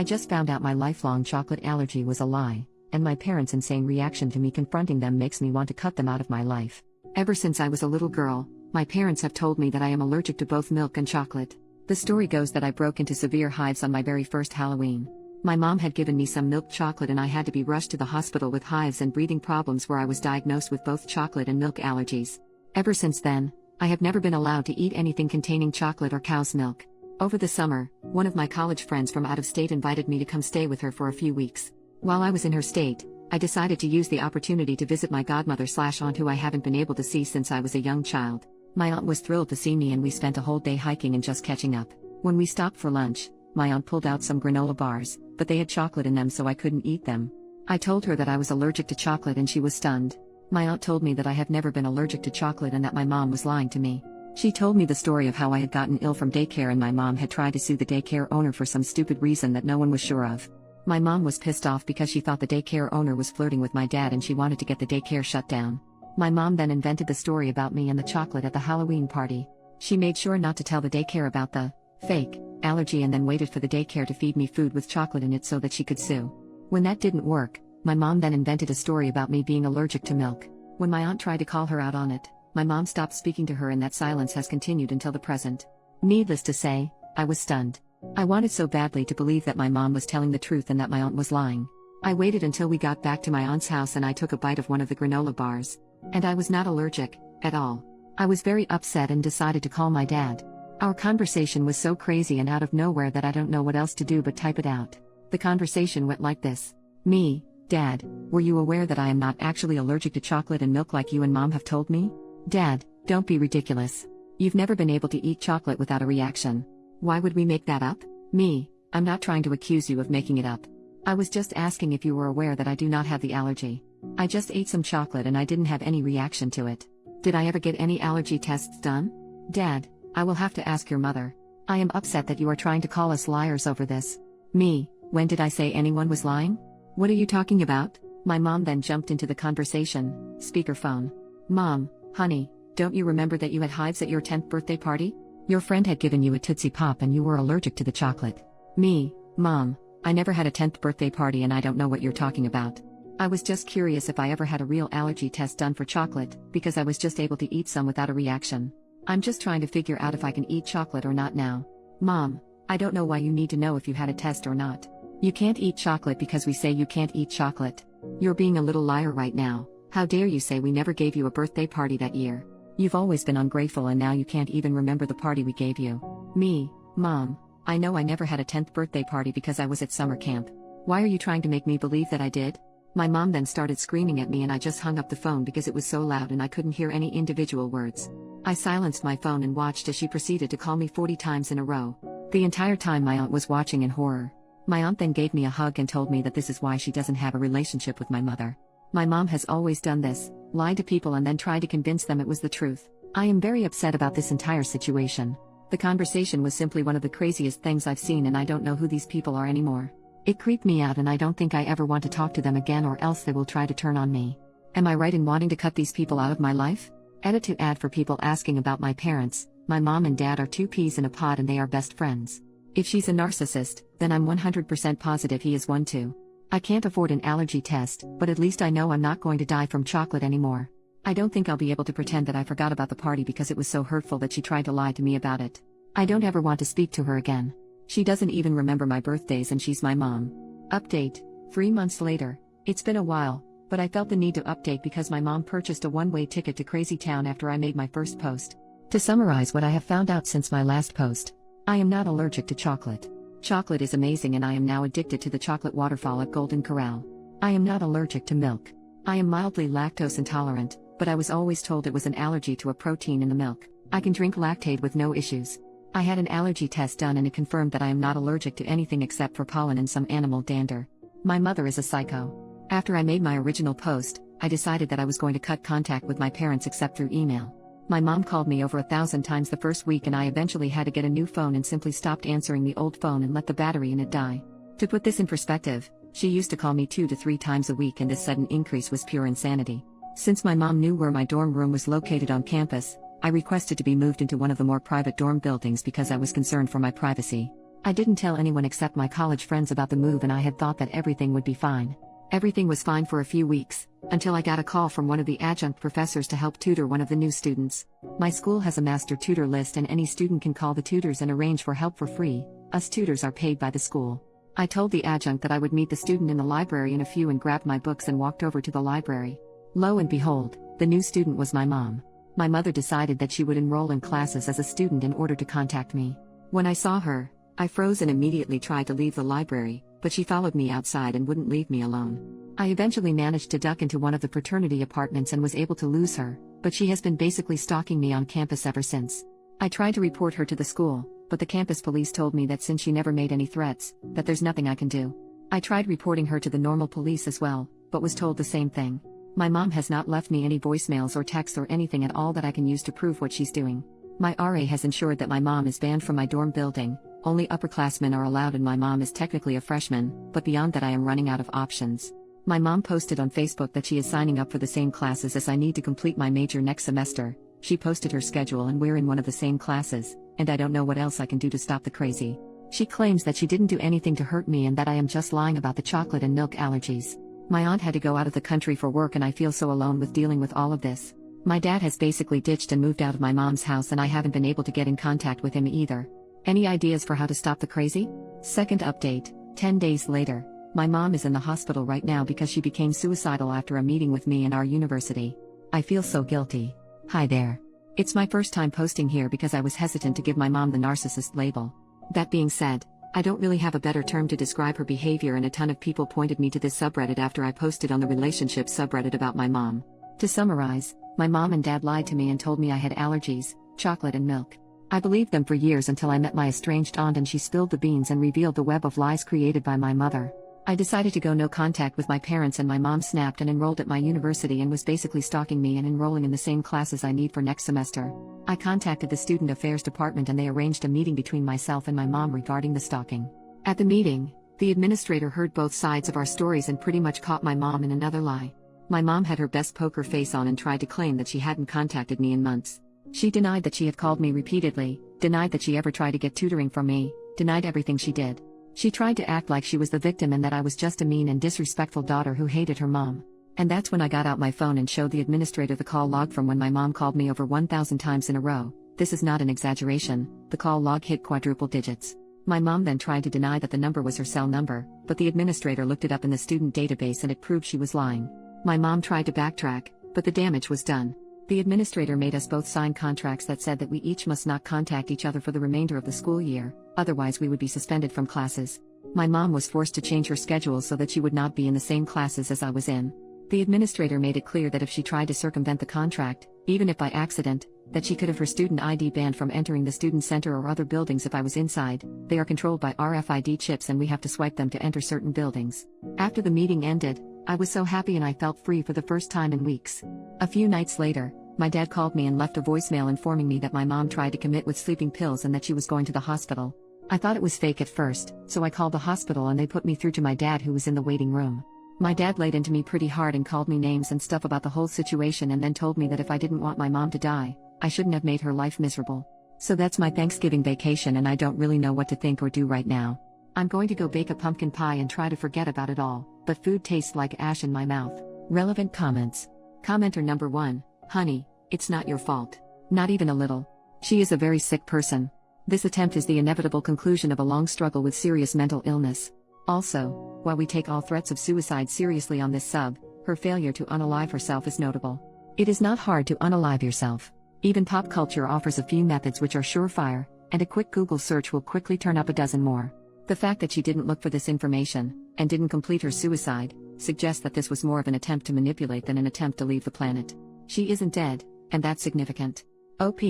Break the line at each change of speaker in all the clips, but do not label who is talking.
I just found out my lifelong chocolate allergy was a lie, and my parents' insane reaction to me confronting them makes me want to cut them out of my life. Ever since I was a little girl, my parents have told me that I am allergic to both milk and chocolate. The story goes that I broke into severe hives on my very first Halloween. My mom had given me some milk chocolate and I had to be rushed to the hospital with hives and breathing problems where I was diagnosed with both chocolate and milk allergies. Ever since then, I have never been allowed to eat anything containing chocolate or cow's milk. Over the summer, one of my college friends from out of state invited me to come stay with her for a few weeks. While I was in her state, I decided to use the opportunity to visit my godmother/aunt who I haven't been able to see since I was a young child. My aunt was thrilled to see me and we spent a whole day hiking and just catching up. When we stopped for lunch, my aunt pulled out some granola bars, but they had chocolate in them so I couldn't eat them. I told her that I was allergic to chocolate and she was stunned. My aunt told me that I have never been allergic to chocolate and that my mom was lying to me. She told me the story of how I had gotten ill from daycare and my mom had tried to sue the daycare owner for some stupid reason that no one was sure of. My mom was pissed off because she thought the daycare owner was flirting with my dad and she wanted to get the daycare shut down. My mom then invented the story about me and the chocolate at the Halloween party. She made sure not to tell the daycare about the fake allergy and then waited for the daycare to feed me food with chocolate in it so that she could sue. When that didn't work, my mom then invented a story about me being allergic to milk. When my aunt tried to call her out on it, my mom stopped speaking to her and that silence has continued until the present. Needless to say, I was stunned. I wanted so badly to believe that my mom was telling the truth and that my aunt was lying. I waited until we got back to my aunt's house and I took a bite of one of the granola bars. And I was not allergic, at all. I was very upset and decided to call my dad. Our conversation was so crazy and out of nowhere that I don't know what else to do but type it out. The conversation went like this. Me, Dad, were you aware that I am not actually allergic to chocolate and milk like you and Mom have told me? Dad, don't be ridiculous. You've never been able to eat chocolate without a reaction. Why would we make that up? Me, I'm not trying to accuse you of making it up. I was just asking if you were aware that I do not have the allergy. I just ate some chocolate and I didn't have any reaction to it. Did I ever get any allergy tests done? Dad, I will have to ask your mother. I am upset that you are trying to call us liars over this. Me, when did I say anyone was lying? What are you talking about? My mom then jumped into the conversation. Speakerphone. Mom, honey, don't you remember that you had hives at your 10th birthday party? Your friend had given you a Tootsie Pop and you were allergic to the chocolate. Me, Mom, I never had a 10th birthday party and I don't know what you're talking about. I was just curious if I ever had a real allergy test done for chocolate, because I was just able to eat some without a reaction. I'm just trying to figure out if I can eat chocolate or not now. Mom, I don't know why you need to know if you had a test or not. You can't eat chocolate because we say you can't eat chocolate. You're being a little liar right now. How dare you say we never gave you a birthday party that year? You've always been ungrateful and now you can't even remember the party we gave you. Me, Mom, I know I never had a 10th birthday party because I was at summer camp. Why are you trying to make me believe that I did? My mom then started screaming at me and I just hung up the phone because it was so loud and I couldn't hear any individual words. I silenced my phone and watched as she proceeded to call me 40 times in a row. The entire time my aunt was watching in horror. My aunt then gave me a hug and told me that this is why she doesn't have a relationship with my mother. My mom has always done this, lied to people and then tried to convince them it was the truth. I am very upset about this entire situation. The conversation was simply one of the craziest things I've seen and I don't know who these people are anymore. It creeped me out and I don't think I ever want to talk to them again or else they will try to turn on me. Am I right in wanting to cut these people out of my life? Edit to add for people asking about my parents. My mom and dad are two peas in a pod and they are best friends. If she's a narcissist, then I'm 100% positive he is one too. I can't afford an allergy test, but at least I know I'm not going to die from chocolate anymore. I don't think I'll be able to pretend that I forgot about the party because it was so hurtful that she tried to lie to me about it. I don't ever want to speak to her again. She doesn't even remember my birthdays and she's my mom. Update. 3 months later. It's been a while, but I felt the need to update because my mom purchased a one-way ticket to Crazy Town after I made my first post. To summarize what I have found out since my last post. I am not allergic to chocolate. Chocolate is amazing and I am now addicted to the chocolate waterfall at Golden Corral. I am not allergic to milk. I am mildly lactose intolerant, but I was always told it was an allergy to a protein in the milk. I can drink Lactaid with no issues. I had an allergy test done and it confirmed that I am not allergic to anything except for pollen and some animal dander. My mother is a psycho. After I made my original post, I decided that I was going to cut contact with my parents except through email. My mom called me over 1,000 times the first week and I eventually had to get a new phone and simply stopped answering the old phone and let the battery in it die. To put this in perspective, she used to call me 2 to 3 times a week and this sudden increase was pure insanity. Since my mom knew where my dorm room was located on campus, I requested to be moved into one of the more private dorm buildings because I was concerned for my privacy. I didn't tell anyone except my college friends about the move, and I had thought that everything would be fine. Everything was fine for a few weeks, until I got a call from one of the adjunct professors to help tutor one of the new students. My school has a master tutor list, and any student can call the tutors and arrange for help for free. Us tutors are paid by the school. I told the adjunct that I would meet the student in the library in a few and grabbed my books and walked over to the library. Lo and behold, the new student was my mom. My mother decided that she would enroll in classes as a student in order to contact me. When I saw her, I froze and immediately tried to leave the library, but she followed me outside and wouldn't leave me alone. I eventually managed to duck into one of the fraternity apartments and was able to lose her, but she has been basically stalking me on campus ever since. I tried to report her to the school, but the campus police told me that since she never made any threats, that there's nothing I can do. I tried reporting her to the normal police as well, but was told the same thing. My mom has not left me any voicemails or texts or anything at all that I can use to prove what she's doing. My RA has ensured that my mom is banned from my dorm building. Only upperclassmen are allowed, and my mom is technically a freshman, but beyond that I am running out of options. My mom posted on Facebook that she is signing up for the same classes as I need to complete my major next semester. She posted her schedule and we're in one of the same classes, and I don't know what else I can do to stop the crazy. She claims that she didn't do anything to hurt me and that I am just lying about the chocolate and milk allergies. My aunt had to go out of the country for work, and I feel so alone with dealing with all of this. My dad has basically ditched and moved out of my mom's house, and I haven't been able to get in contact with him either. Any ideas for how to stop the crazy? Second update, 10 days later. My mom is in the hospital right now because she became suicidal after a meeting with me and our university. I feel so guilty. Hi there. It's my first time posting here because I was hesitant to give my mom the narcissist label. That being said, I don't really have a better term to describe her behavior, and a ton of people pointed me to this subreddit after I posted on the relationship subreddit about my mom. To summarize, my mom and dad lied to me and told me I had allergies, chocolate and milk. I believed them for years until I met my estranged aunt and she spilled the beans and revealed the web of lies created by my mother. I decided to go no contact with my parents, and my mom snapped and enrolled at my university and was basically stalking me and enrolling in the same classes I need for next semester. I contacted the student affairs department and they arranged a meeting between myself and my mom regarding the stalking. At the meeting, the administrator heard both sides of our stories and pretty much caught my mom in another lie. My mom had her best poker face on and tried to claim that she hadn't contacted me in months. She denied that she had called me repeatedly, denied that she ever tried to get tutoring from me, denied everything she did. She tried to act like she was the victim and that I was just a mean and disrespectful daughter who hated her mom. And that's when I got out my phone and showed the administrator the call log from when my mom called me over 1,000 times in a row. This is not an exaggeration, the call log hit quadruple digits. My mom then tried to deny that the number was her cell number, but the administrator looked it up in the student database and it proved she was lying. My mom tried to backtrack, but the damage was done. The administrator made us both sign contracts that said that we each must not contact each other for the remainder of the school year, otherwise we would be suspended from classes. My mom was forced to change her schedule so that she would not be in the same classes as I was in. The administrator made it clear that if she tried to circumvent the contract, even if by accident, that she could have her student ID banned from entering the student center or other buildings if I was inside. They are controlled by RFID chips and we have to swipe them to enter certain buildings. After the meeting ended, I was so happy and I felt free for the first time in weeks. A few nights later, my dad called me and left a voicemail informing me that my mom tried to commit with sleeping pills and that she was going to the hospital. I thought it was fake at first, so I called the hospital and they put me through to my dad, who was in the waiting room. My dad laid into me pretty hard and called me names and stuff about the whole situation, and then told me that if I didn't want my mom to die, I shouldn't have made her life miserable. So that's my Thanksgiving vacation, and I don't really know what to think or do right now. I'm going to go bake a pumpkin pie and try to forget about it all, but food tastes like ash in my mouth. Relevant comments. Commenter number 1, honey, it's not your fault. Not even a little. She is a very sick person. This attempt is the inevitable conclusion of a long struggle with serious mental illness. Also, while we take all threats of suicide seriously on this sub, her failure to unalive herself is notable. It is not hard to unalive yourself. Even pop culture offers a few methods which are surefire, and a quick Google search will quickly turn up a dozen more. The fact that she didn't look for this information, and didn't complete her suicide, suggests that this was more of an attempt to manipulate than an attempt to leave the planet. She isn't dead, and that's significant. OP,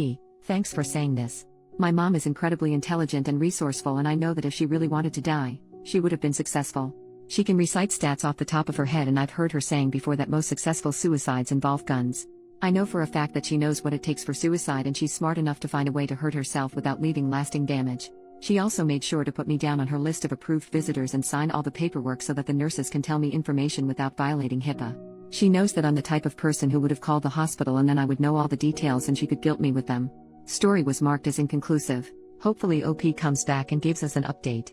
thanks for saying this. My mom is incredibly intelligent and resourceful, and I know that if she really wanted to die, she would have been successful. She can recite stats off the top of her head, and I've heard her saying before that most successful suicides involve guns. I know for a fact that she knows what it takes for suicide, and she's smart enough to find a way to hurt herself without leaving lasting damage. She also made sure to put me down on her list of approved visitors and sign all the paperwork so that the nurses can tell me information without violating HIPAA. She knows that I'm the type of person who would have called the hospital and then I would know all the details and she could guilt me with them. Story was marked as inconclusive. Hopefully OP comes back and gives us an update.